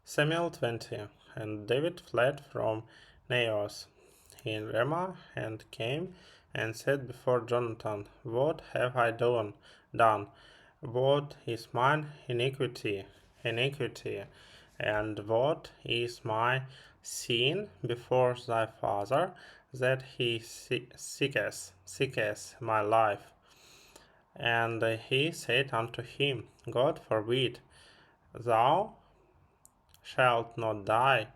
Samuel 20. And David fled from Naos in Ramah, and came and said before Jonathan, What have I done? What is mine iniquity? And what is my sin before thy father, that he seeketh my life? And he said unto him, God forbid, thou shalt not die.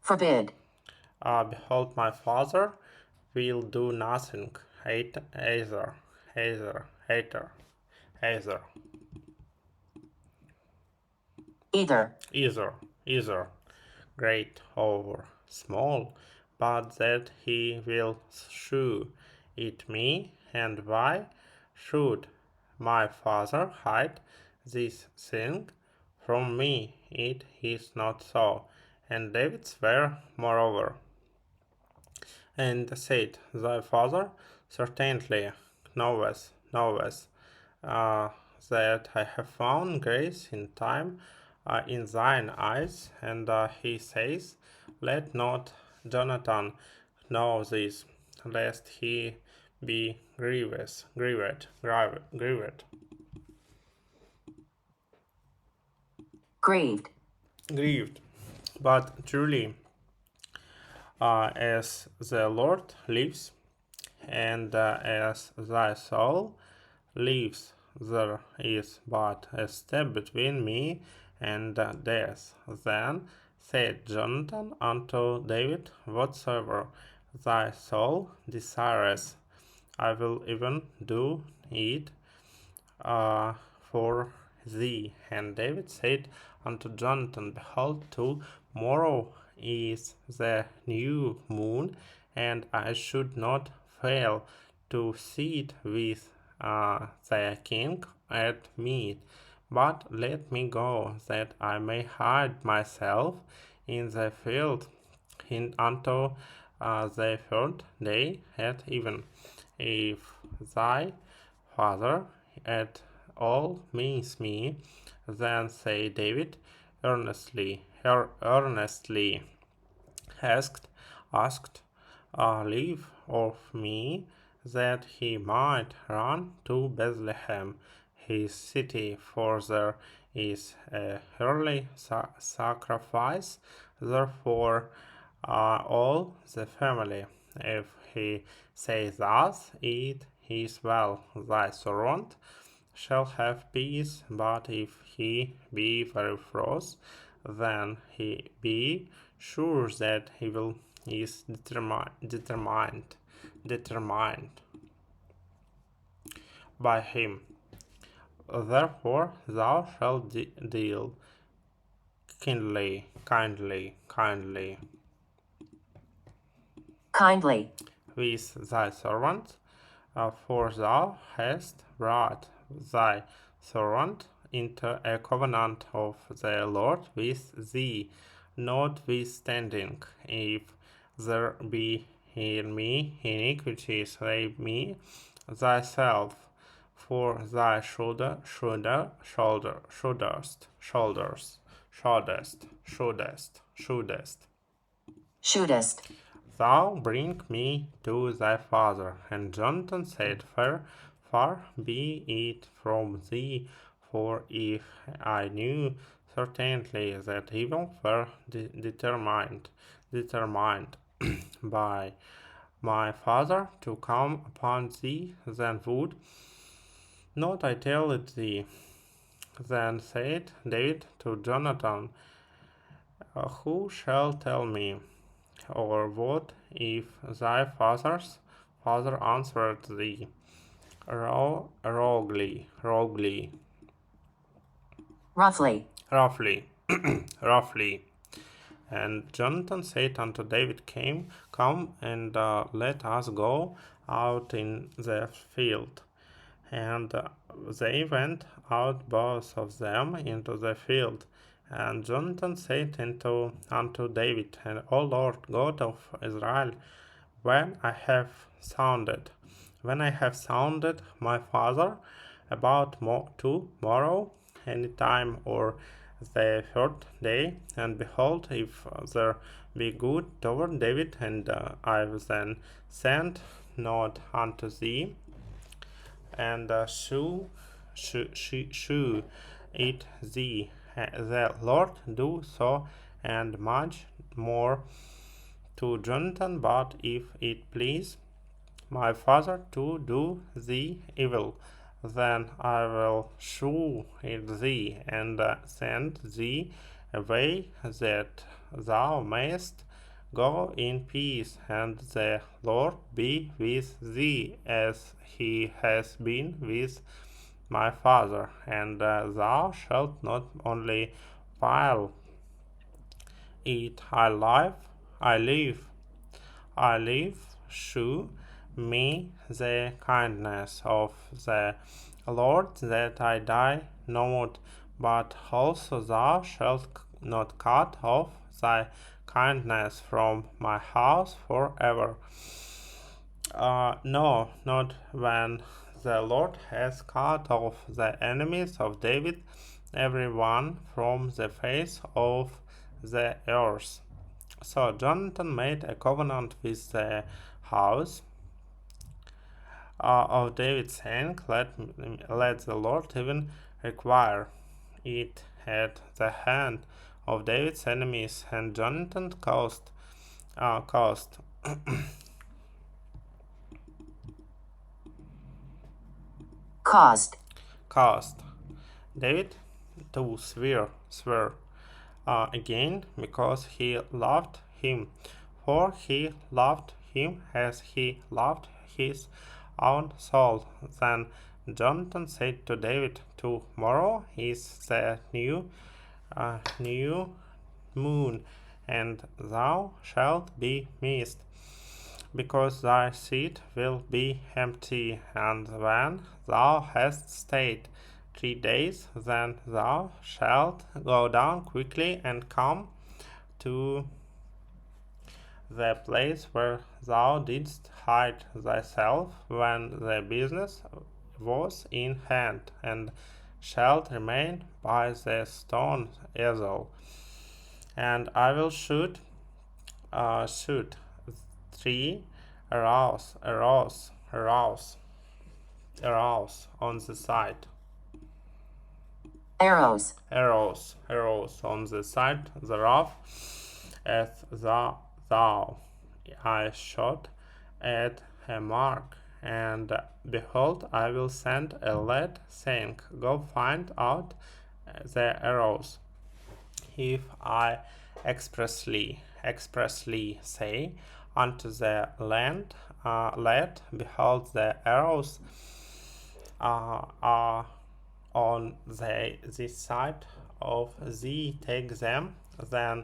Forbid. Behold, my father will do nothing, either. Either great or small, but that he will shew it me. And why should my father hide this thing from me? It is not so. And David sware moreover, and said, Thy father certainly knoweth that I have found grace in time in thine eyes. And he says, Let not Jonathan know this, lest he be grieved. Grieved. But truly, as the Lord lives, and as thy soul lives, there is but a step between me and death. Then said Jonathan unto David, Whatsoever thy soul desireth, I will even do it for thee. And David said unto Jonathan, Behold, tomorrow is the new moon, and I should not fail to sit with the king at meat. But let me go, that I may hide myself in the field unto the third day at even. If thy father at all means me, then say David earnestly asked leave of me, that he might run to Bethlehem, his city, for there is a early sacrifice, therefore all the family. If he say thus, it is well, thy servant shall have peace, but if he be very frost, then he be sure that he will is determined by him. Therefore thou shalt deal kindly with thy servant, for thou hast brought thy servant into a covenant of the Lord with thee, notwithstanding, if there be in me iniquity, save me thyself, for thy Shouldest. Thou bring me to thy father. And Jonathan said, Far be it from thee, for if I knew certainly that evil were determined by my father to come upon thee, then would not I tell it thee. Then said David to Jonathan, Who shall tell me? Or what if thy father's father answered thee roughly, And Jonathan said unto David, Come and let us go out in the field. And they went out both of them into the field. And Jonathan said unto David, O Lord God of Israel, when I have sounded when I have sounded my father about tomorrow, any time or the third day, and behold, if there be good toward David, and I will then send not unto thee, and shew it thee. The Lord do so, and much more to Jonathan, but if it please my father to do thee evil, then I will shew it thee, and send thee away, that thou mayest go in peace, and the Lord be with thee, as he has been with my father, and thou shalt not only while I live, shew me the kindness of the Lord, that I die not, but also thou shalt not cut off thy kindness from my house forever. No, not when the Lord has cut off the enemies of David, every one from the face of the earth. So Jonathan made a covenant with the house of David, saying, let the Lord even require it at the hand of David's enemies. And Jonathan caused David to swear again, because he loved him, for he loved him as he loved his own soul. Then Jonathan said to David, tomorrow is the new moon, and thou shalt be missed, because thy seat will be empty. And when thou hast stayed 3 days, then thou shalt go down quickly and come to the place where thou didst hide thyself when the business was in hand, and shalt remain by the stone easel. And I will shoot 3 arrows on the side. Arrows on the side thereof, as thou I shot at a mark. And behold, I will send a lad, saying, go find out the arrows. If I expressly say unto the lad, behold, the arrows are on this side of thee, take them, then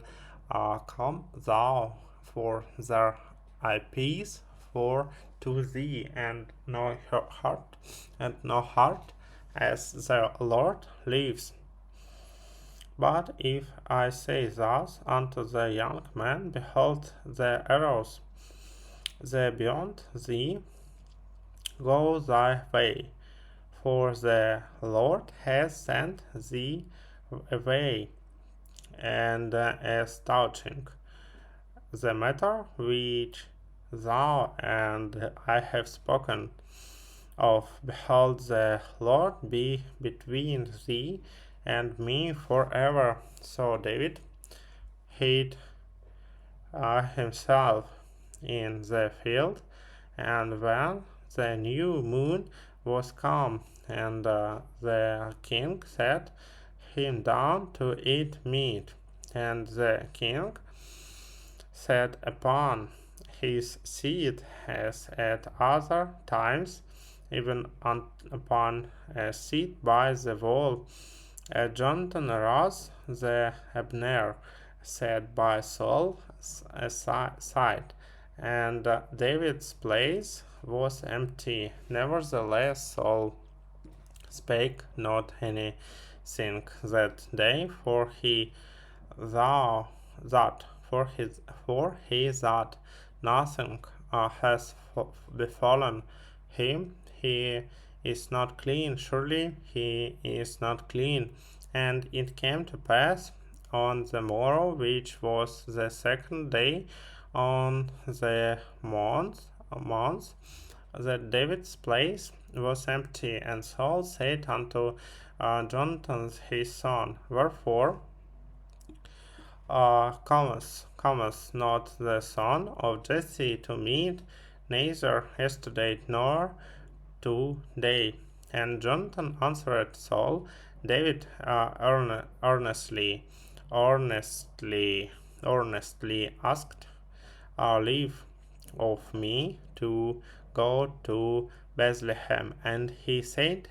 come thou, for there I peace for to thee, and no heart, as the Lord lives. But if I say thus unto the young man, behold, the arrows, the beyond thee, go thy way, for the Lord has sent thee away. And as touching the matter which thou and I have spoken of, behold, the Lord be between thee and me forever. So David hid himself in the field, and when the new moon was come, and the king sat him down to eat meat, and the king sat upon his seat as at other times, even upon a seat by the wall. Jonathan arose, the Abner sat by Saul's side, and David's place was empty. Nevertheless, Saul spake not anything that day, for he thought nothing has befallen him, he is not clean, surely he is not clean. And it came to pass on the morrow, which was the second day on the month, that David's place was empty. And Saul said unto Jonathan his son, Wherefore cometh not the son of Jesse to meet, neither yesterday nor today? And Jonathan answered Saul, David earnestly asked leave of me to go to Bethlehem. And he said,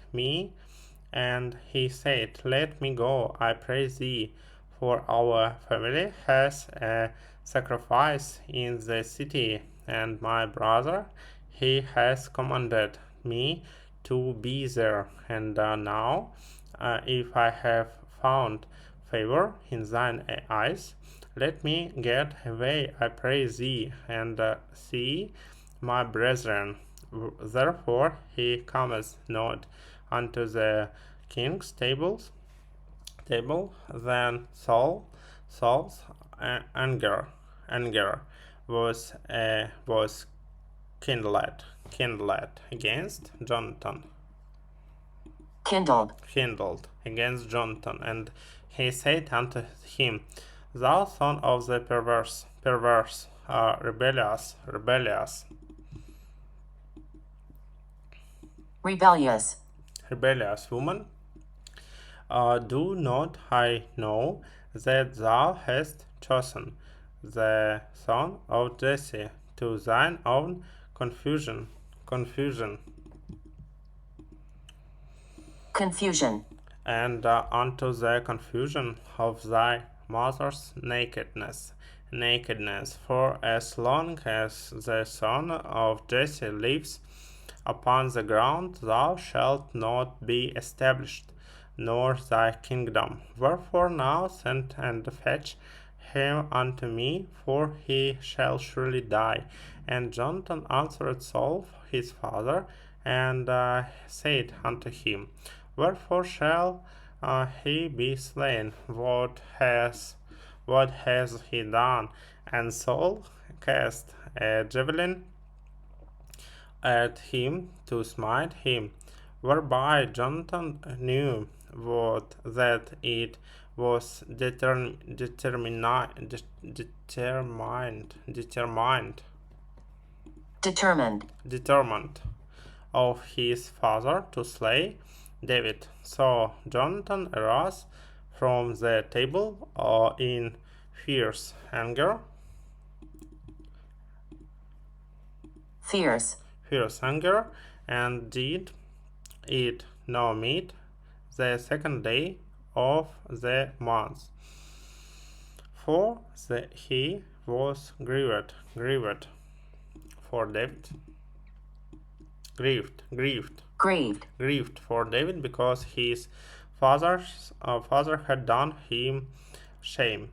Let me go, I pray thee, for our family has a sacrifice in the city, and my brother, he has commanded me to be there. And now, if I have found favor in thine eyes, let me get away, I pray thee, and see my brethren. Therefore he cometh not unto the king's table. Then Saul's anger was kindled against Jonathan. Kindled against Jonathan, and he said unto him, Thou son of the perverse, rebellious, woman, do not I know that thou hast chosen the son of Jesse to thine own confusion, and unto the confusion of thy mother's nakedness. For as long as the son of Jesse lives upon the ground, thou shalt not be established, nor thy kingdom. Wherefore now send and fetch him unto me, for he shall surely die. And Jonathan answered Saul his father, and said unto him, Wherefore shall he be slain? What has he done? And Saul cast a javelin at him to smite him, whereby Jonathan knew that it was determined of his father to slay David. So Jonathan arose from the table in fierce anger, and did eat no meat the second day of the month, for he was grieved for David. Grieved for David, because his father had done him shame.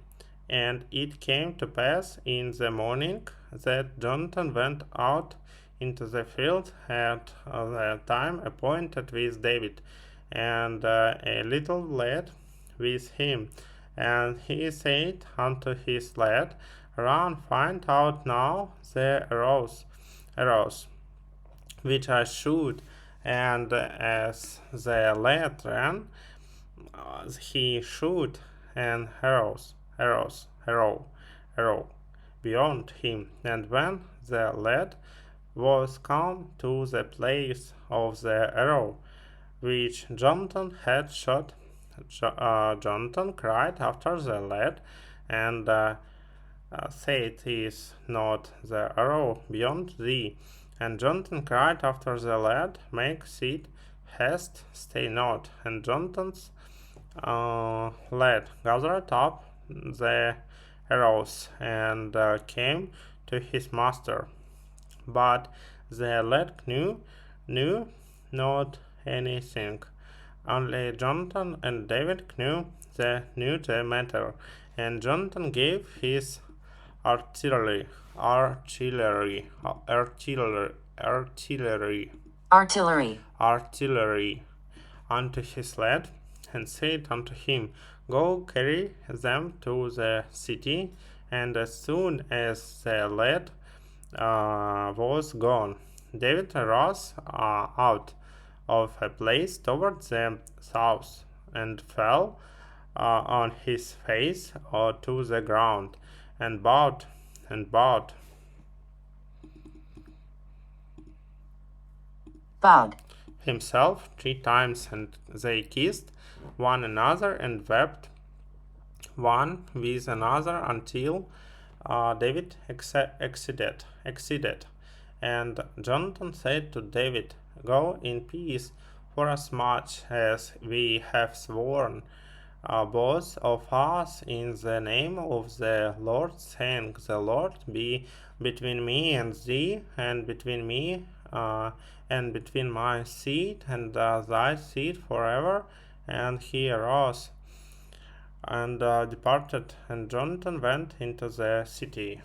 And it came to pass in the morning that Jonathan went out into the field at the time appointed with David, and a little lad with him. And he said unto his lad, Run, find out now the arrows which I shoot. And as the lad ran, he shoot an arrow beyond him. And when the lad was come to the place of the arrow which Jonathan had shot, Jonathan cried after the lad, and said, Is not the arrow beyond thee? And Jonathan cried after the lad, Make haste, stay not. And Jonathan's lad gathered up the arrows and came to his master. But the lad knew not anything. Only Jonathan and David knew the matter. And Jonathan gave his artillery artillery, unto his lad, and said unto him, Go carry them to the city. And as soon as the lad was gone, David arose out of a place toward the south, and fell on his face to the ground, and bowed bowed, himself 3 times, and they kissed one another and wept one with another until David exceeded. And Jonathan said to David, Go in peace, forasmuch as we have sworn, both of us, in the name of the Lord, saying, The Lord be between me and thee, and between me and between my seed and thy seed forever. And he arose and departed, and Jonathan went into the city.